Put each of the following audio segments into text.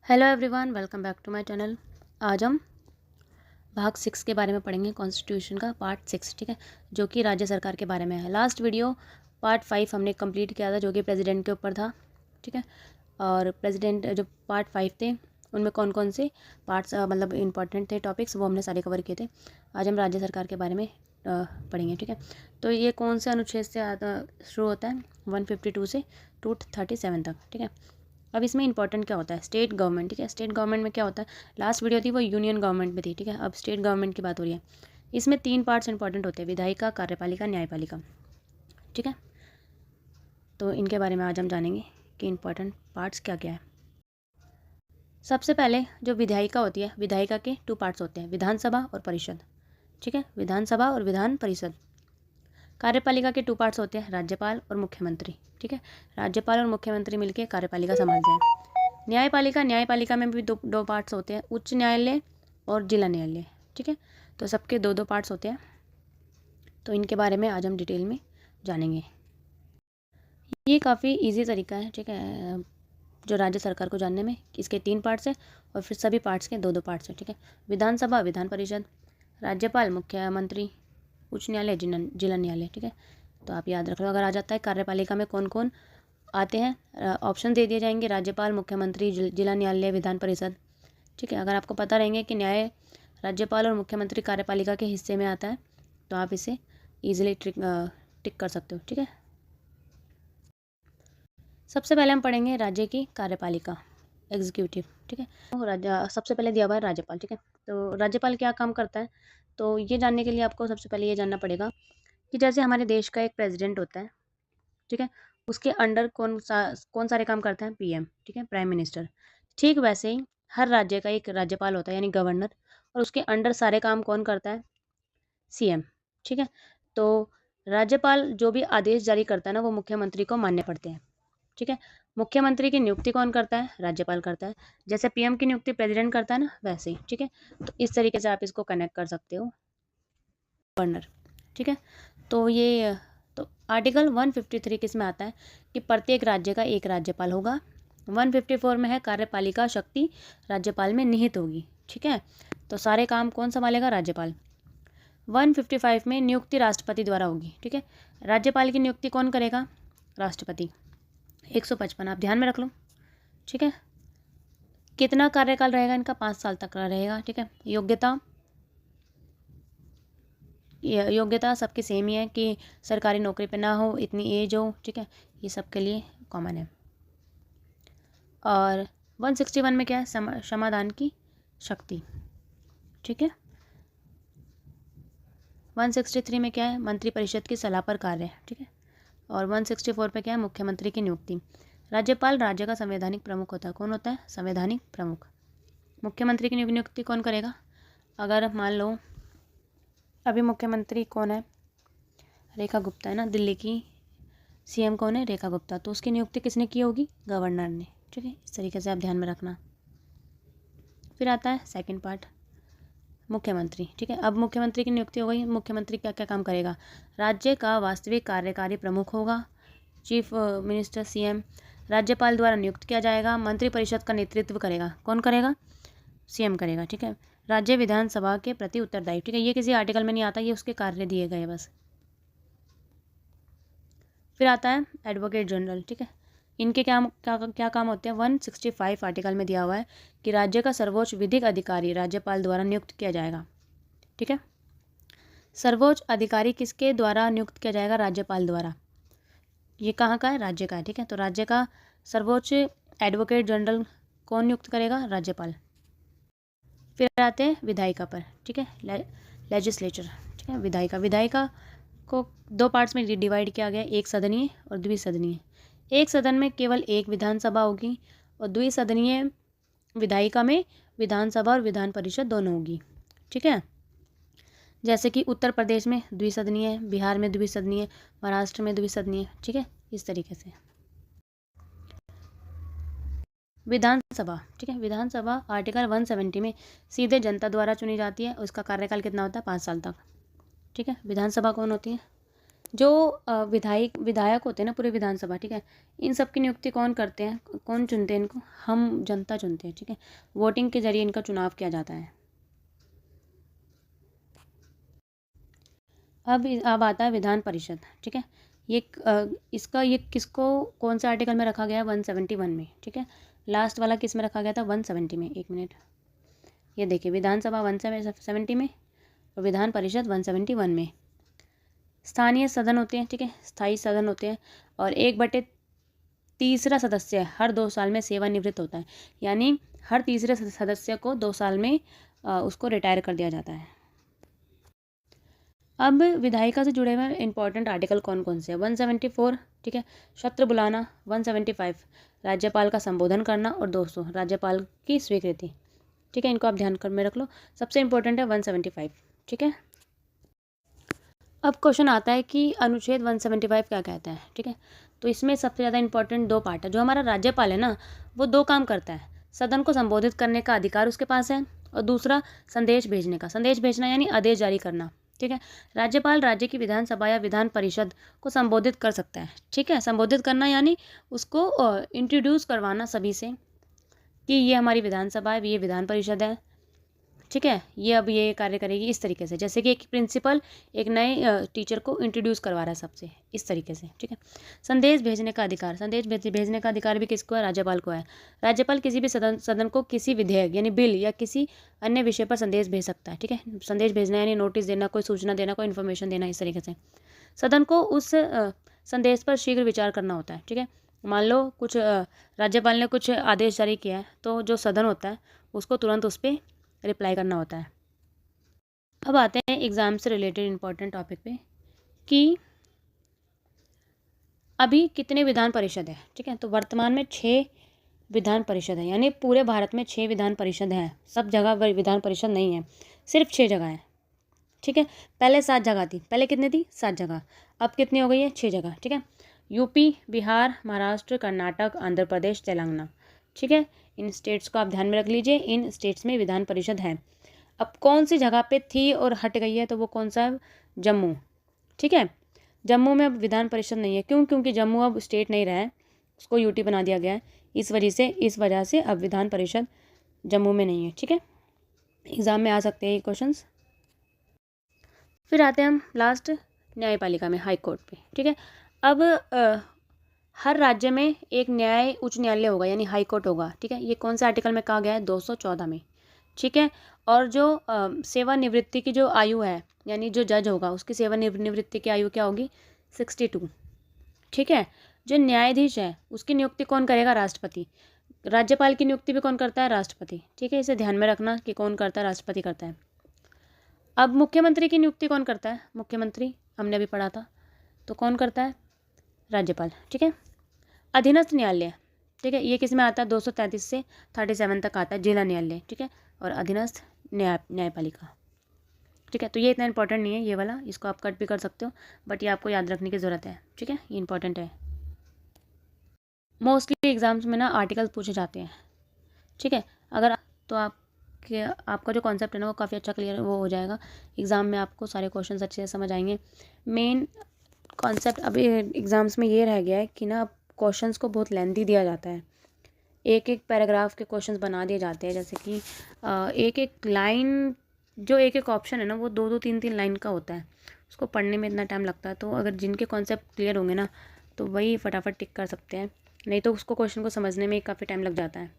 Hello everyone, welcome back to my channel. आज हम भाग 6 के बारे में पढ़ेंगे, कॉन्स्टिट्यूशन का पार्ट 6। ठीक है, जो कि राज्य सरकार के बारे में है। लास्ट वीडियो पार्ट 5 हमने कंप्लीट किया था, जो कि प्रेसिडेंट के ऊपर था। ठीक है, और प्रेसिडेंट जो पार्ट 5 थे उनमें कौन कौन से पार्ट्स मतलब इंपॉर्टेंट थे टॉपिक्स, वो हमने सारे कवर किए थे। आज हम राज्य सरकार के बारे में पढ़ेंगे। ठीक है, तो ये कौन से अनुच्छेद से शुरू होता है? 152 से 237 तक। ठीक है, अब इसमें इंपॉर्टेंट क्या होता है? State government. ठीक है, स्टेट गवर्नमेंट में क्या होता है? लास्ट वीडियो थी वो यूनियन गवर्नमेंट में थी। ठीक है, अब स्टेट गवर्नमेंट की बात हो रही है। इसमें 3 पार्ट्स इंपॉर्टेंट होते हैं: विधायिका, कार्यपालिका, न्यायपालिका। ठीक है, तो इनके बारे में आज हम जानेंगे कि इंपॉर्टेंट पार्ट्स क्या क्या है। सबसे पहले जो विधायिका होती है, विधायिका के 2 पार्ट्स होते हैं, विधानसभा और परिषद। ठीक है, विधानसभा और विधान परिषद। कार्यपालिका के 2 पार्ट्स होते हैं, राज्यपाल और मुख्यमंत्री। ठीक है, राज्यपाल और मुख्यमंत्री मिलकर कार्यपालिका संभालते हैं। न्यायपालिका, न्यायपालिका में भी दो पार्ट्स होते हैं, उच्च न्यायालय और जिला न्यायालय। ठीक है, तो सबके दो पार्ट्स होते हैं। तो इनके बारे में आज हम डिटेल में जानेंगे। ये काफ़ी इजी तरीका है। ठीक है, जो राज्य सरकार को जानने में, इसके 3 पार्ट्स हैं और फिर सभी पार्ट्स के दो पार्ट्स हैं। ठीक है, विधानसभा, विधान परिषद, राज्यपाल, मुख्यमंत्री, उच्च न्यायालय, जिला न्यायालय। ठीक है, तो आप याद रख लो। अगर आ जाता है कार्यपालिका में कौन कौन आते हैं, ऑप्शन दे दिए जाएंगे: राज्यपाल, मुख्यमंत्री, जिला न्यायालय, विधान परिषद। ठीक है, अगर आपको पता रहेंगे कि न्याय राज्यपाल और मुख्यमंत्री कार्यपालिका के हिस्से में आता है, तो आप इसे ईजिली टिक कर सकते हो। ठीक है, सबसे पहले हम पढ़ेंगे राज्य की कार्यपालिका, एग्जीक्यूटिव। ठीक है, तो राज्य सबसे पहले दिया हुआ है राज्यपाल। ठीक है, तो राज्यपाल क्या काम करता है? तो ये जानने के लिए आपको सबसे पहले ये जानना पड़ेगा कि जैसे हमारे देश का एक प्रेसिडेंट होता है, ठीक है, उसके अंडर कौन सारे काम करते हैं? पीएम। ठीक है, प्राइम मिनिस्टर। ठीक वैसे ही हर राज्य का एक राज्यपाल होता है, यानी गवर्नर, और उसके अंडर सारे काम कौन करता है? सीएम। ठीक है, तो राज्यपाल जो भी आदेश जारी करता है ना, वो मुख्यमंत्री को मानने पड़ते हैं। ठीक है, मुख्यमंत्री की नियुक्ति कौन करता है? राज्यपाल करता है। जैसे पीएम की नियुक्ति प्रेसिडेंट करता है ना, वैसे ही। ठीक है, तो इस तरीके से आप इसको कनेक्ट कर सकते हो, गवर्नर। ठीक है, तो ये तो आर्टिकल 153 किस में आता है कि प्रत्येक राज्य का एक राज्यपाल होगा। 154 में है कार्यपालिका शक्ति राज्यपाल में निहित होगी। ठीक है, तो सारे काम कौन संभालेगा? राज्यपाल। 155 में नियुक्ति राष्ट्रपति द्वारा होगी। ठीक है, राज्यपाल की नियुक्ति कौन करेगा? राष्ट्रपति। 155 आप ध्यान में रख लो। ठीक है, कितना कार्यकाल रहेगा इनका? 5 साल तक का रहेगा। ठीक है, योग्यता सबकी सेम ही है कि सरकारी नौकरी पे ना हो, इतनी एज हो। ठीक है, ये सबके लिए कॉमन है। और 161 में क्या है? समाधान की शक्ति। ठीक है, 163 में क्या है? मंत्रिपरिषद की सलाह पर कार्य। ठीक है, और 164 पे क्या है? मुख्यमंत्री की नियुक्ति। राज्यपाल राज्य का संवैधानिक प्रमुख होता है। कौन होता है? संवैधानिक प्रमुख। मुख्यमंत्री की नियुक्ति कौन करेगा? अगर मान लो अभी मुख्यमंत्री कौन है? रेखा गुप्ता है ना, दिल्ली की सीएम कौन है? रेखा गुप्ता। तो उसकी नियुक्ति किसने की होगी? गवर्नर ने। ठीक है, इस तरीके से आप ध्यान में रखना। फिर आता है सेकंड पार्ट, मुख्यमंत्री। ठीक है, अब मुख्यमंत्री की नियुक्ति हो गई। मुख्यमंत्री क्या क्या काम करेगा? राज्य का वास्तविक कार्यकारी प्रमुख होगा, चीफ मिनिस्टर, सीएम। राज्यपाल द्वारा नियुक्त किया जाएगा। मंत्रिपरिषद का नेतृत्व करेगा। कौन करेगा? सीएम करेगा। ठीक है, राज्य विधानसभा के प्रति उत्तरदायी। ठीक है, ये किसी आर्टिकल में नहीं आता, ये उसके कार्य दिए गए बस। फिर आता है एडवोकेट जनरल। ठीक है, इनके क्या काम होते हैं? 165 आर्टिकल में दिया हुआ है कि राज्य का सर्वोच्च विधिक अधिकारी राज्यपाल द्वारा नियुक्त किया जाएगा। ठीक है, सर्वोच्च अधिकारी किसके द्वारा नियुक्त किया जाएगा? राज्यपाल द्वारा। ये कहाँ का है? राज्य का है। ठीक है, तो राज्य का सर्वोच्च एडवोकेट जनरल कौन नियुक्त करेगा? राज्यपाल। फिर आते हैं विधायिका पर। ठीक है, लेजिस्लेचर। ठीक है, विधायिका को 2 पार्ट्स में डिवाइड किया गया, एक सदनीय और द्विसदनीय। एक सदन में केवल एक विधानसभा होगी और द्विसदनीय विधायिका में विधानसभा और विधान परिषद दोनों होगी। ठीक है, जैसे कि उत्तर प्रदेश में द्विसदनीय, बिहार में द्विसदनीय, महाराष्ट्र में द्विसदनीय। ठीक है, इस तरीके से। विधानसभा। ठीक है, विधानसभा आर्टिकल 170 में सीधे जनता द्वारा चुनी जाती है। उसका कार्यकाल कितना होता है? 5 साल तक। ठीक है, विधानसभा कौन होती है? जो विधायक होते हैं ना पूरे विधानसभा, ठीक है, इन सब की नियुक्ति कौन करते हैं, कौन चुनते हैं इनको, हम जनता चुनते हैं, ठीक है, वोटिंग के जरिए इनका चुनाव किया जाता है। अब आता है विधान परिषद, ठीक है, ये किसको कौन सा आर्टिकल में रखा गया है, 171 में, ठीक है, लास्ट वाला किस में रखा गया था, 170 में। एक मिनट, ये देखिए, विधानसभा 170 में और विधान परिषद 171 में। स्थानीय सदन होते हैं, ठीक है, स्थायी सदन होते हैं, और 1/3 सदस्य हर 2 साल में सेवानिवृत्त होता है, यानी हर तीसरे सदस्य को 2 साल में उसको रिटायर कर दिया जाता है। अब विधायिका से जुड़े हुए इंपॉर्टेंट आर्टिकल कौन कौन से हैं, 174, ठीक है, सत्र बुलाना, 175 राज्यपाल का संबोधन करना, और 200 राज्यपाल की स्वीकृति, ठीक है, इनको आप ध्यान में रख लो। सबसे इंपॉर्टेंट है 175, ठीक है। अब क्वेश्चन आता है कि अनुच्छेद 175 क्या कहता है, ठीक है, तो इसमें सबसे ज़्यादा इंपॉर्टेंट 2 पार्ट है। जो हमारा राज्यपाल है ना, वो 2 काम करता है, सदन को संबोधित करने का अधिकार उसके पास है, और दूसरा संदेश भेजना यानी आदेश जारी करना, ठीक है। राज्यपाल राज्य की विधानसभा या विधान परिषद को संबोधित कर सकता है, ठीक है, संबोधित करना यानी उसको इंट्रोड्यूस करवाना सभी से कि ये हमारी विधानसभा है, ये विधान परिषद है, ठीक है, ये अब ये कार्य करेगी इस तरीके से, जैसे कि एक प्रिंसिपल एक नए टीचर को इंट्रोड्यूस करवा रहा है सबसे, इस तरीके से, ठीक है। संदेश भेजने का अधिकार, भेजने का अधिकार भी किसको है, राज्यपाल को है। राज्यपाल किसी भी सदन को किसी विधेयक यानी बिल या किसी अन्य विषय पर संदेश भेज सकता है, ठीक है, संदेश भेजना यानी नोटिस देना, कोई सूचना देना, कोई इन्फॉर्मेशन देना, इस तरीके से। सदन को उस संदेश पर शीघ्र विचार करना होता है, ठीक है। मान लो कुछ राज्यपाल ने कुछ आदेश जारी किया है, तो जो सदन होता है उसको तुरंत उस पर रिप्लाई करना होता है। अब आते हैं एग्ज़ाम से रिलेटेड इंपॉर्टेंट टॉपिक पे कि अभी कितने विधान परिषद है, ठीक है, तो वर्तमान में 6 विधान परिषद है, यानी पूरे भारत में 6 विधान परिषद हैं। सब जगह विधान परिषद नहीं है, सिर्फ 6 जगह है, ठीक है। पहले 7 जगह थी, पहले कितनी थी, 7 जगह, अब कितनी हो गई है, 6 जगह, ठीक है। यूपी, बिहार, महाराष्ट्र, कर्नाटक, आंध्र प्रदेश, तेलंगाना, ठीक है, इन स्टेट्स को आप ध्यान में रख लीजिए, इन स्टेट्स में विधान परिषद है। अब कौन सी जगह पे थी और हट गई है, तो वो कौन सा है, जम्मू, ठीक है, जम्मू में अब विधान परिषद नहीं है, क्यों, क्योंकि जम्मू अब स्टेट नहीं रहा है, उसको यूटी बना दिया गया है, इस वजह से अब विधान परिषद जम्मू में नहीं है, ठीक है। एग्ज़ाम में आ सकते हैं ये क्वेश्चंस। फिर आते हैं हम लास्ट न्यायपालिका में, हाई कोर्ट पे, ठीक है। अब हर राज्य में एक उच्च न्यायालय होगा, यानी हाई कोर्ट होगा, ठीक है, ये कौन से आर्टिकल में कहा गया है, 214 में, ठीक है। और जो सेवानिवृत्ति की जो आयु है, यानी जो जज होगा उसकी सेवानिवृत्ति की आयु क्या होगी, 62, ठीक है। जो न्यायाधीश है उसकी नियुक्ति कौन करेगा, राष्ट्रपति। राज्यपाल की नियुक्ति भी कौन करता है, राष्ट्रपति, ठीक है, इसे ध्यान में रखना कि कौन करता है, राष्ट्रपति करता है। अब मुख्यमंत्री की नियुक्ति कौन करता है, मुख्यमंत्री हमने अभी पढ़ा था, तो कौन करता है, राज्यपाल, ठीक है। अधीनस्थ न्यायालय, ठीक है, ये किस में आता है, 233 से 37 तक आता है, जिला न्यायालय, ठीक है, और अधीनस्थ न्यायपालिका, ठीक है। तो ये इतना इंपॉर्टेंट नहीं है ये वाला, इसको आप कट भी कर सकते हो, बट ये आपको याद रखने की ज़रूरत है, ठीक है, ये इंपॉर्टेंट है। मोस्टली एग्जाम्स में ना आर्टिकल्स पूछे जाते हैं, ठीक है, अगर तो आपका जो कॉन्सेप्ट है ना वो काफ़ी अच्छा क्लियर वो हो जाएगा, एग्ज़ाम में आपको सारे क्वेश्चन अच्छे से समझ आएंगे। मेन कॉन्सेप्ट अभी एग्ज़ाम्स में ये रह गया है कि ना क्वेश्चंस को बहुत लेंथी दिया जाता है, एक एक पैराग्राफ के क्वेश्चंस बना दिए जाते हैं, जैसे कि एक एक लाइन, जो एक एक ऑप्शन है ना वो 2-2 3-3 लाइन का होता है, उसको पढ़ने में इतना टाइम लगता है। तो अगर जिनके कॉन्सेप्ट क्लियर होंगे ना तो वही फटाफट टिक कर सकते हैं, नहीं तो उसको क्वेश्चन को समझने में काफ़ी टाइम लग जाता है,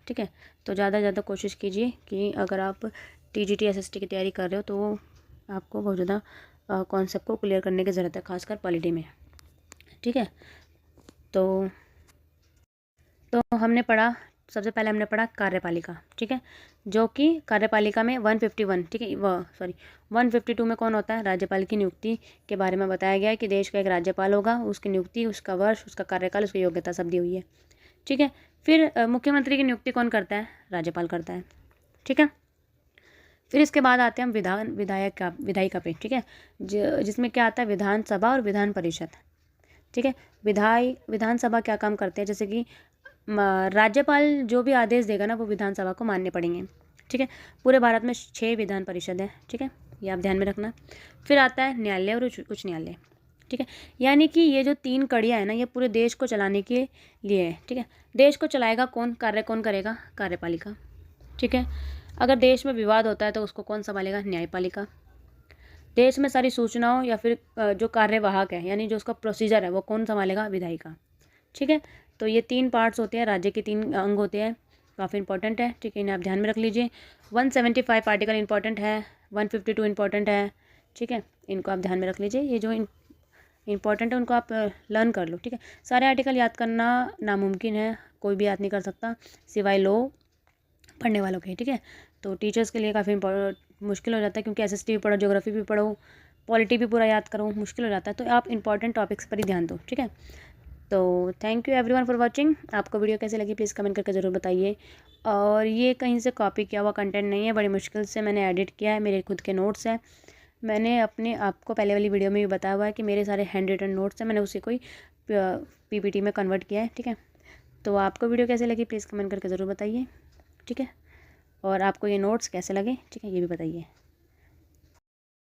ठीक है। तो ज़्यादा से ज़्यादा कोशिश कीजिए कि अगर आप TGT SST की तैयारी कर रहे हो तो आपको बहुत ज़्यादा कॉन्सेप्ट को क्लियर करने की ज़रूरत है, खासकर पॉलिटी में, ठीक है। तो हमने पढ़ा, सबसे पहले हमने पढ़ा कार्यपालिका, ठीक है, जो कि कार्यपालिका में 151, ठीक है, 152 में कौन होता है, राज्यपाल की नियुक्ति के बारे में बताया गया है कि देश का एक राज्यपाल होगा, उसकी नियुक्ति, उसका वर्ष, उसका कार्यकाल, उसकी योग्यता सब दी हुई है, ठीक है। फिर मुख्यमंत्री की नियुक्ति कौन करता है, राज्यपाल करता है, ठीक है। फिर इसके बाद आते हैं हम विधायिका पे, ठीक है, जिसमें क्या आता है, विधानसभा और विधान परिषद, ठीक है। विधानसभा क्या काम करते हैं, जैसे कि राज्यपाल जो भी आदेश देगा ना वो विधानसभा को मानने पड़ेंगे, ठीक है। पूरे भारत में 6 विधान परिषद है, ठीक है, ये आप ध्यान में रखना। फिर आता है न्यायालय और उच्च न्यायालय, ठीक है। यानी कि ये जो 3 कड़ियाँ हैं ना, ये पूरे देश को चलाने के लिए है, ठीक है। देश को चलाएगा कौन, कार्य कौन करेगा, कार्यपालिका, ठीक है। अगर देश में विवाद होता है तो उसको कौन संभालेगा, न्यायपालिका। देश में सारी सूचनाओं या फिर जो कार्यवाहक है यानी जो उसका प्रोसीजर है वो कौन संभालेगा, विधायिका, ठीक है। तो ये 3 पार्ट्स होते हैं, राज्य के 3 अंग होते हैं, काफ़ी इंपॉर्टेंट है, ठीक है। इन्हें आप ध्यान में रख लीजिए। 175 आर्टिकल इंपॉर्टेंट है, 152 इंपॉर्टेंट है, ठीक है। इनको आप ध्यान में रख लीजिए, ये जो इंपॉर्टेंट है उनको आप लर्न कर लो, ठीक है। सारे आर्टिकल याद करना नामुमकिन है, कोई भी याद नहीं कर सकता सिवाय लो पढ़ने वालों के, ठीक है। तो टीचर्स के लिए काफ़ी मुश्किल हो जाता है, क्योंकि SST भी पढ़ो, ज्योग्राफी भी पढ़ो, पॉलिटी भी पूरा याद करो, मुश्किल हो जाता है। तो आप इंपॉर्टेंट टॉपिक्स पर ही ध्यान दो, ठीक है। तो thank you everyone for watching. आपको वीडियो कैसे लगी प्लीज़ कमेंट करके ज़रूर बताइए। और ये कहीं से कॉपी किया हुआ कंटेंट नहीं है, बड़ी मुश्किल से मैंने एडिट किया है, मेरे खुद के नोट्स हैं। मैंने अपने आपको पहले वाली वीडियो में भी बताया हुआ है कि मेरे सारे हैंड रिटन नोट्स हैं, मैंने उसी को ही PPT में कन्वर्ट किया है, ठीक है। तो आपको वीडियो कैसे लगी प्लीज़ कमेंट करके ज़रूर बताइए, ठीक है। और आपको ये नोट्स कैसे लगे, ठीक है, ये भी बताइए।